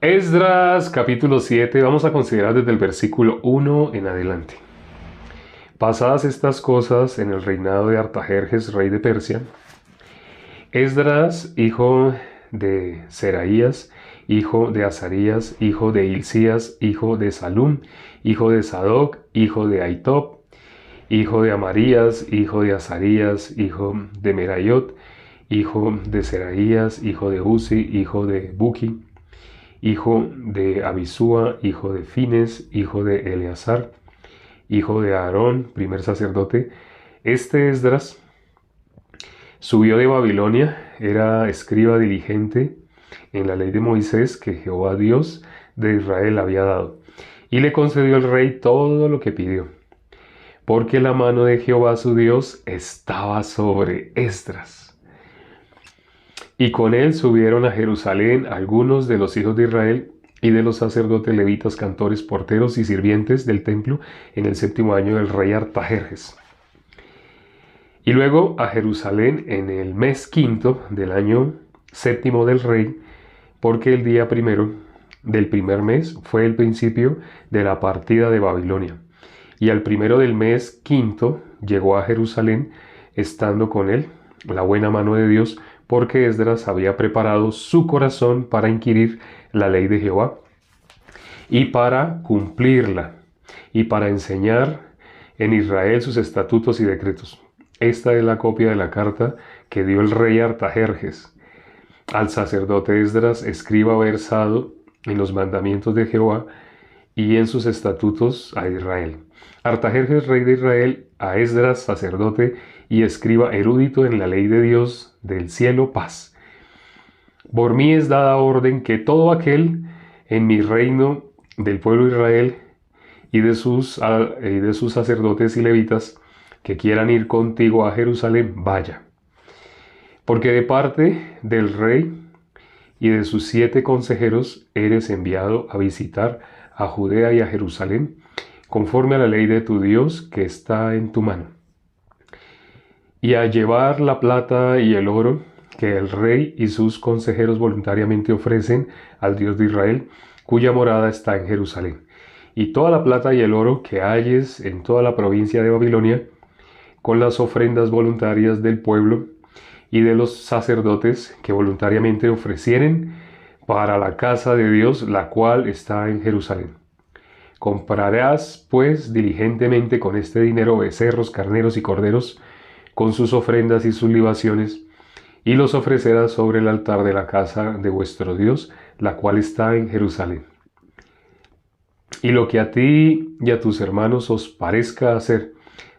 Esdras capítulo 7, vamos a considerar desde el versículo 1 en adelante. Pasadas estas cosas en el reinado de Artajerjes, rey de Persia, Esdras, hijo de Seraías, hijo de Azarías, hijo de Hilcías, hijo de Salum, hijo de Sadoc, hijo de Ahitob, hijo de Amarías, hijo de Azarías, hijo de Merayot, hijo de Seraías, hijo de Uzi, hijo de Buki, hijo de Abisúa, hijo de Fines, hijo de Eleazar, hijo de Aarón, primer sacerdote. Este Esdras subió de Babilonia, era escriba diligente en la ley de Moisés que Jehová Dios de Israel había dado, y le concedió el rey todo lo que pidió, porque la mano de Jehová su Dios estaba sobre Esdras. Y con él subieron a Jerusalén algunos de los hijos de Israel y de los sacerdotes levitas, cantores, porteros y sirvientes del templo en el 7º año del rey Artajerjes. Y luego a Jerusalén en el mes quinto del año 7º del rey, porque el día primero del primer mes fue el principio de la partida de Babilonia. Y al primero del mes quinto llegó a Jerusalén, estando con él la buena mano de Dios, porque Esdras había preparado su corazón para inquirir la ley de Jehová y para cumplirla y para enseñar en Israel sus estatutos y decretos. Esta es la copia de la carta que dio el rey Artajerjes al sacerdote Esdras, escriba versado en los mandamientos de Jehová y en sus estatutos a Israel. Artajerjes, rey de Israel, a Esdras, sacerdote y escriba erudito en la ley de Dios del cielo, paz. Por mí es dada orden que todo aquel en mi reino del pueblo de Israel y de sus sacerdotes y levitas que quieran ir contigo a Jerusalén, vaya. Porque de parte del rey y de sus 7 consejeros eres enviado a visitar a Judea y a Jerusalén, conforme a la ley de tu Dios que está en tu mano, y a llevar la plata y el oro que el rey y sus consejeros voluntariamente ofrecen al Dios de Israel, cuya morada está en Jerusalén, y toda la plata y el oro que halles en toda la provincia de Babilonia, con las ofrendas voluntarias del pueblo y de los sacerdotes que voluntariamente ofrecieren para la casa de Dios, la cual está en Jerusalén. Comprarás, pues, diligentemente con este dinero becerros, carneros y corderos, con sus ofrendas y sus libaciones, y los ofrecerás sobre el altar de la casa de vuestro Dios, la cual está en Jerusalén. Y lo que a ti y a tus hermanos os parezca hacer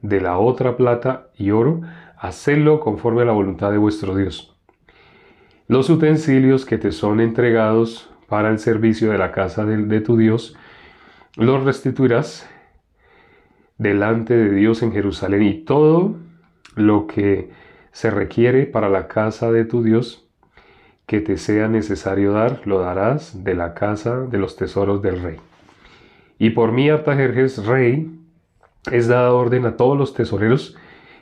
de la otra plata y oro, hacedlo conforme a la voluntad de vuestro Dios. Los utensilios que te son entregados para el servicio de la casa de tu Dios, los restituirás delante de Dios en Jerusalén, y todo lo que se requiere para la casa de tu Dios que te sea necesario dar, lo darás de la casa de los tesoros del rey. Y por mí, Artajerjes, rey, es dada orden a todos los tesoreros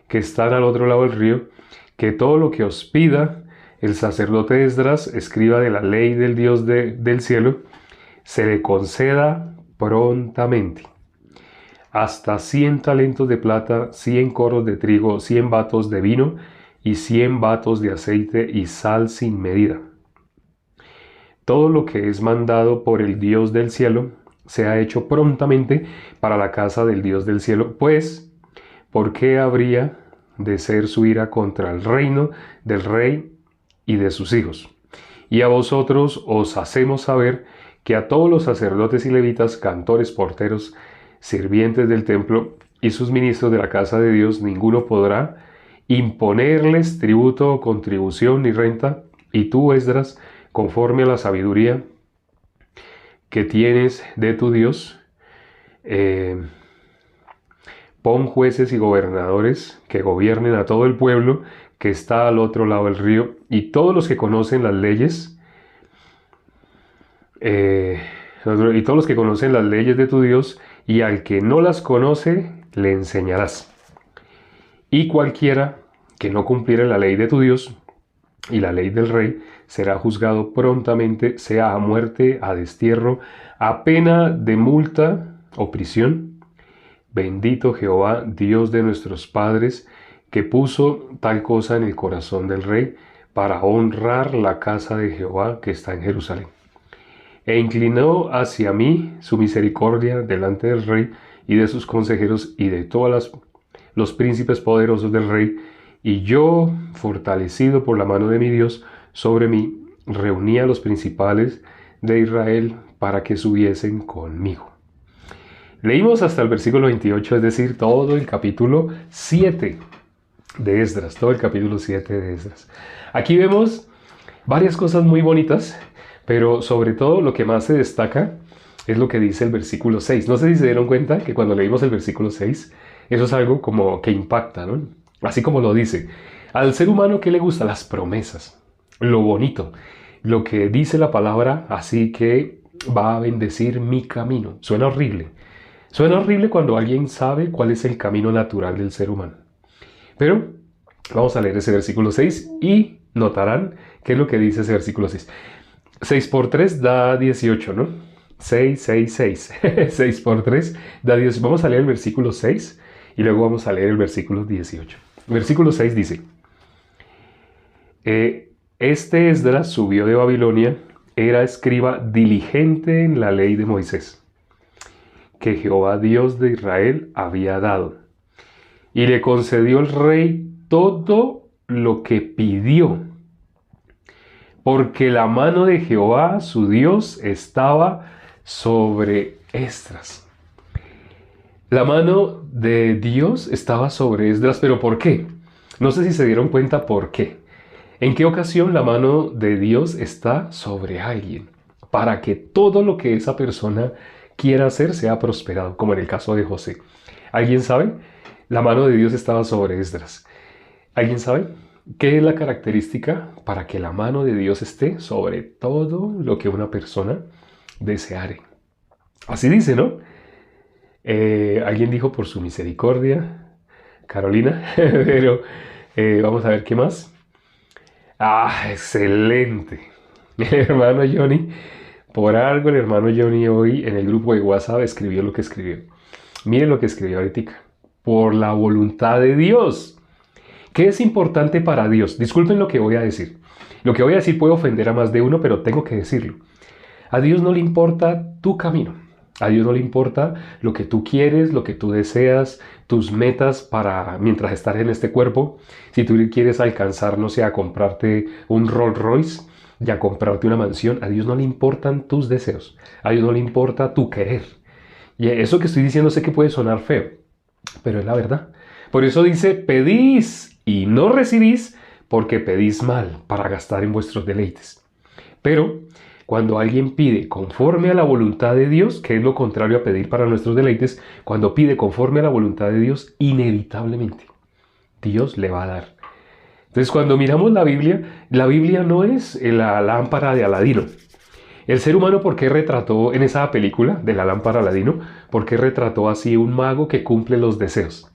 que están al otro lado del río, que todo lo que os pida el sacerdote Esdras, escriba de la ley del Dios del cielo, se le conceda prontamente. Hasta 100 talentos de plata, 100 coros de trigo, 100 batos de vino y 100 batos de aceite y sal sin medida. Todo lo que es mandado por el Dios del cielo se ha hecho prontamente para la casa del Dios del cielo, pues, ¿por qué habría de ser su ira contra el reino del rey y de sus hijos? Y a vosotros os hacemos saber que a todos los sacerdotes y levitas, cantores, porteros, sirvientes del templo y sus ministros de la casa de Dios, ninguno podrá imponerles tributo, contribución ni renta, y tú, Esdras, conforme a la sabiduría que tienes de tu Dios, pon jueces y gobernadores que gobiernen a todo el pueblo que está al otro lado del río, y todos los que conocen las leyes, de tu Dios, y al que no las conoce, le enseñarás. Y cualquiera que no cumpliere la ley de tu Dios, y la ley del rey, será juzgado prontamente, sea a muerte, a destierro, a pena de multa o prisión. Bendito Jehová, Dios de nuestros padres, que puso tal cosa en el corazón del rey para honrar la casa de Jehová que está en Jerusalén. E inclinó hacia mí su misericordia delante del rey y de sus consejeros y de todos los príncipes poderosos del rey, y yo, fortalecido por la mano de mi Dios sobre mí, reuní a los principales de Israel para que subiesen conmigo. Leímos hasta el versículo 28, es decir, todo el capítulo 7 de Esdras, todo el capítulo 7 de Esdras. Aquí vemos varias cosas muy bonitas, pero sobre todo lo que más se destaca es lo que dice el versículo 6. No sé si se dieron cuenta que cuando leímos el versículo 6, eso es algo como que impacta, ¿no? Así como lo dice. Al ser humano, ¿qué le gusta? Las promesas, lo bonito, lo que dice la palabra, así que va a bendecir mi camino. Suena horrible. Suena horrible cuando alguien sabe cuál es el camino natural del ser humano. Pero vamos a leer ese versículo 6 y notarán qué es lo que dice ese versículo 6. 6 por 3 da 18, ¿no? 6, 6, 6. 6 por 3 da 18. Vamos a leer el versículo 6 y luego vamos a leer el versículo 18. El versículo 6 dice: Este Esdras subió de Babilonia, era escriba diligente en la ley de Moisés, que Jehová Dios de Israel había dado, y le concedió el rey todo lo que pidió, porque la mano de Jehová su Dios estaba sobre Esdras. La mano de Dios estaba sobre Esdras, pero ¿por qué? No sé si se dieron cuenta por qué. ¿En qué ocasión la mano de Dios está sobre alguien? Para que todo lo que esa persona quiera hacer sea prosperado, como en el caso de José. ¿Alguien sabe? La mano de Dios estaba sobre Esdras. ¿Alguien sabe qué es la característica para que la mano de Dios esté sobre todo lo que una persona deseare? Así dice, ¿no? Alguien dijo por su misericordia, Carolina, pero vamos a ver qué más. ¡Ah, excelente! El hermano Johnny, por algo el hermano Johnny hoy en el grupo de WhatsApp escribió lo que escribió. Miren lo que escribió ahorita. Por la voluntad de Dios. ¿Qué es importante para Dios? Disculpen lo que voy a decir. Lo que voy a decir puede ofender a más de uno, pero tengo que decirlo. A Dios no le importa tu camino. A Dios no le importa lo que tú quieres, lo que tú deseas, tus metas para mientras estás en este cuerpo. Si tú quieres alcanzar, no sé, a comprarte un Rolls Royce y a comprarte una mansión, a Dios no le importan tus deseos. A Dios no le importa tu querer. Y eso que estoy diciendo sé que puede sonar feo, pero es la verdad. Por eso dice, pedís y no recibís porque pedís mal para gastar en vuestros deleites. Pero cuando alguien pide conforme a la voluntad de Dios, que es lo contrario a pedir para nuestros deleites, cuando pide conforme a la voluntad de Dios, inevitablemente Dios le va a dar. Entonces cuando miramos la Biblia no es la lámpara de Aladino. El ser humano, ¿por qué retrató en esa película de la lámpara de Aladino? ¿Por qué retrató así un mago que cumple los deseos?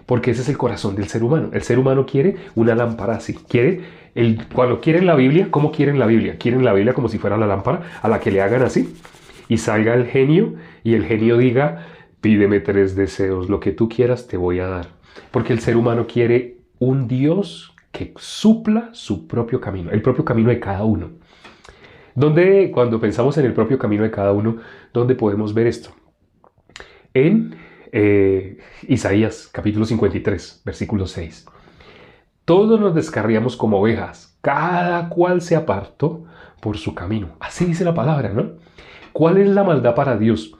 Porque ese es el corazón del ser humano. El ser humano quiere una lámpara así. Cuando quieren la Biblia, ¿cómo quieren la Biblia? Quieren la Biblia como si fuera la lámpara a la que le hagan así. Y salga el genio y el genio diga, pídeme 3 deseos, lo que tú quieras te voy a dar. Porque el ser humano quiere un Dios que supla su propio camino, el propio camino de cada uno. Cuando pensamos en el propio camino de cada uno, ¿dónde podemos ver esto? En Isaías capítulo 53, versículo 6. Todos nos descarriamos como ovejas, cada cual se apartó por su camino. Así dice la palabra, ¿no? ¿Cuál es la maldad para Dios?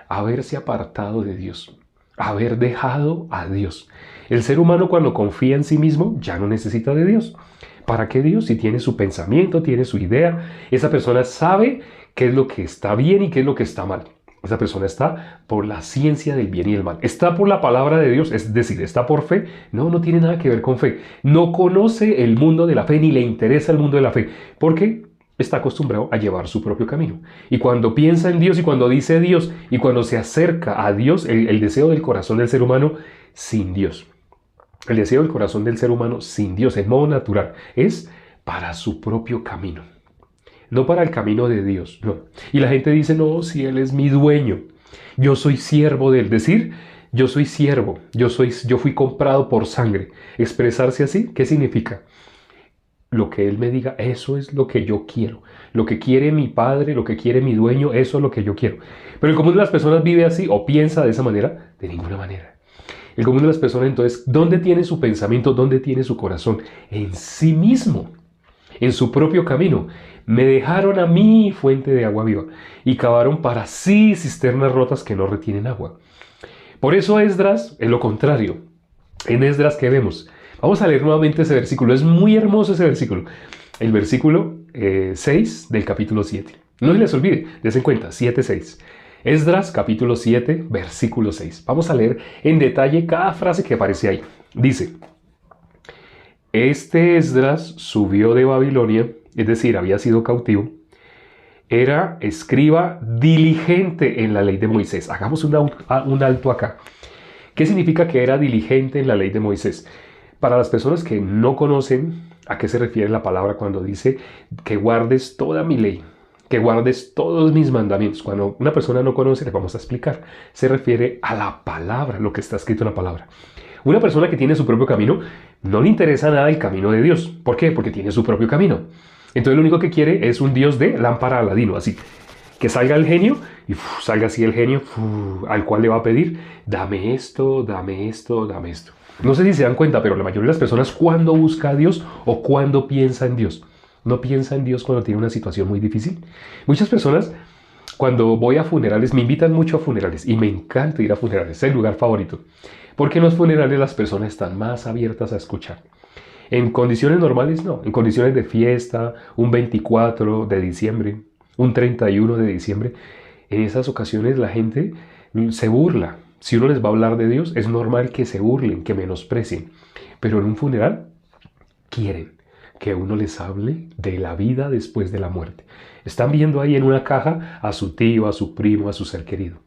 Haberse apartado de Dios, haber dejado a Dios. El ser humano cuando confía en sí mismo ya no necesita de Dios. ¿Para qué Dios? Si tiene su pensamiento, tiene su idea, esa persona sabe qué es lo que está bien y qué es lo que está mal. Esa persona está por la ciencia del bien y el mal. Está por la palabra de Dios, es decir, está por fe. No, no tiene nada que ver con fe. No conoce el mundo de la fe ni le interesa el mundo de la fe. Porque está acostumbrado a llevar su propio camino. Y cuando piensa en Dios y cuando dice Dios y cuando se acerca a Dios, el deseo del corazón del ser humano sin Dios. El deseo del corazón del ser humano sin Dios, en modo natural, es para su propio camino, no para el camino de Dios, no. Y la gente dice, no, si Él es mi dueño, yo soy siervo de Él. Decir, yo soy siervo, yo fui comprado por sangre. Expresarse así, ¿qué significa? Lo que Él me diga, eso es lo que yo quiero. Lo que quiere mi padre, lo que quiere mi dueño, eso es lo que yo quiero. Pero el común de las personas vive así o piensa de esa manera, de ninguna manera. El común de las personas, entonces, ¿dónde tiene su pensamiento? ¿Dónde tiene su corazón? En sí mismo, en su propio camino. Me dejaron a mí fuente de agua viva y cavaron para sí cisternas rotas que no retienen agua. Por eso Esdras es lo contrario. En Esdras, ¿qué vemos? Vamos a leer nuevamente ese versículo. Es muy hermoso ese versículo. El versículo 6 del capítulo 7. No se les olvide, dense en cuenta, 7:6. Esdras, capítulo 7, versículo 6. Vamos a leer en detalle cada frase que aparece ahí. Dice, este Esdras subió de Babilonia, es decir, había sido cautivo, era escriba diligente en la ley de Moisés. Hagamos un alto acá. ¿Qué significa que era diligente en la ley de Moisés? Para las personas que no conocen a qué se refiere la palabra cuando dice que guardes toda mi ley, que guardes todos mis mandamientos. Cuando una persona no conoce, le vamos a explicar. Se refiere a la palabra, lo que está escrito en la palabra. Una persona que tiene su propio camino, no le interesa nada el camino de Dios. ¿Por qué? Porque tiene su propio camino. Entonces lo único que quiere es un Dios de lámpara Aladino, así. Que salga el genio y salga así el genio al cual le va a pedir, dame esto, dame esto, dame esto. No sé si se dan cuenta, pero la mayoría de las personas cuando busca a Dios o cuando piensa en Dios. No piensa en Dios cuando tiene una situación muy difícil. Muchas personas, cuando voy a funerales, me invitan mucho a funerales y me encanta ir a funerales, es el lugar favorito. Porque en los funerales las personas están más abiertas a escuchar. En condiciones normales no, en condiciones de fiesta, un 24 de diciembre, un 31 de diciembre, en esas ocasiones la gente se burla. Si uno les va a hablar de Dios, es normal que se burlen, que menosprecien. Pero en un funeral quieren que uno les hable de la vida después de la muerte. Están viendo ahí en una caja a su tío, a su primo, a su ser querido.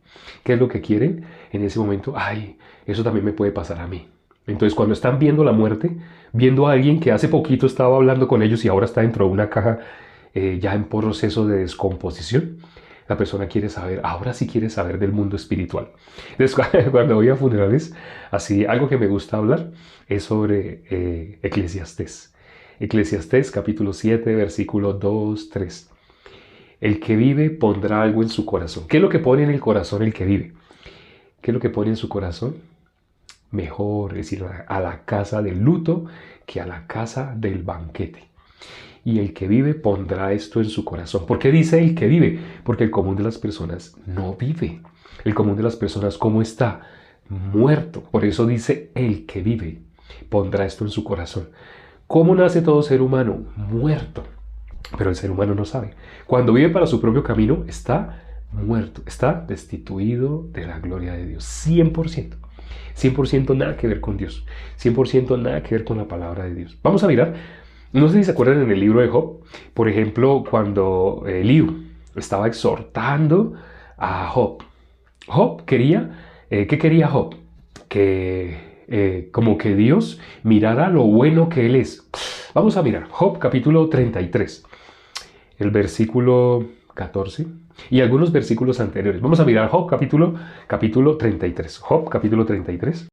¿Qué es lo que quieren? En ese momento, ay, eso también me puede pasar a mí. Entonces, cuando están viendo la muerte, viendo a alguien que hace poquito estaba hablando con ellos y ahora está dentro de una caja ya en proceso de descomposición, la persona quiere saber, ahora sí quiere saber del mundo espiritual. Entonces, cuando voy a funerales, así, algo que me gusta hablar es sobre Eclesiastés. Eclesiastés, capítulo 7, versículo 2, 3. El que vive pondrá algo en su corazón. ¿Qué es lo que pone en el corazón el que vive? ¿Qué es lo que pone en su corazón? Mejor es ir a la casa del luto que a la casa del banquete. Y el que vive pondrá esto en su corazón. ¿Por qué dice el que vive? Porque el común de las personas no vive. El común de las personas, ¿cómo está? Muerto. Por eso dice el que vive pondrá esto en su corazón. ¿Cómo nace todo ser humano? Muerto. Pero el ser humano no sabe. Cuando vive para su propio camino, está muerto. Está destituido de la gloria de Dios. 100%. 100% nada que ver con Dios. 100% nada que ver con la palabra de Dios. Vamos a mirar. No sé si se acuerdan en el libro de Job. Por ejemplo, cuando Eliú estaba exhortando a Job. Job quería, ¿qué quería Job? Que como que Dios mirara lo bueno que Él es. Vamos a mirar Job capítulo 33, el versículo 14 y algunos versículos anteriores. Vamos a mirar Job capítulo 33. Job capítulo 33.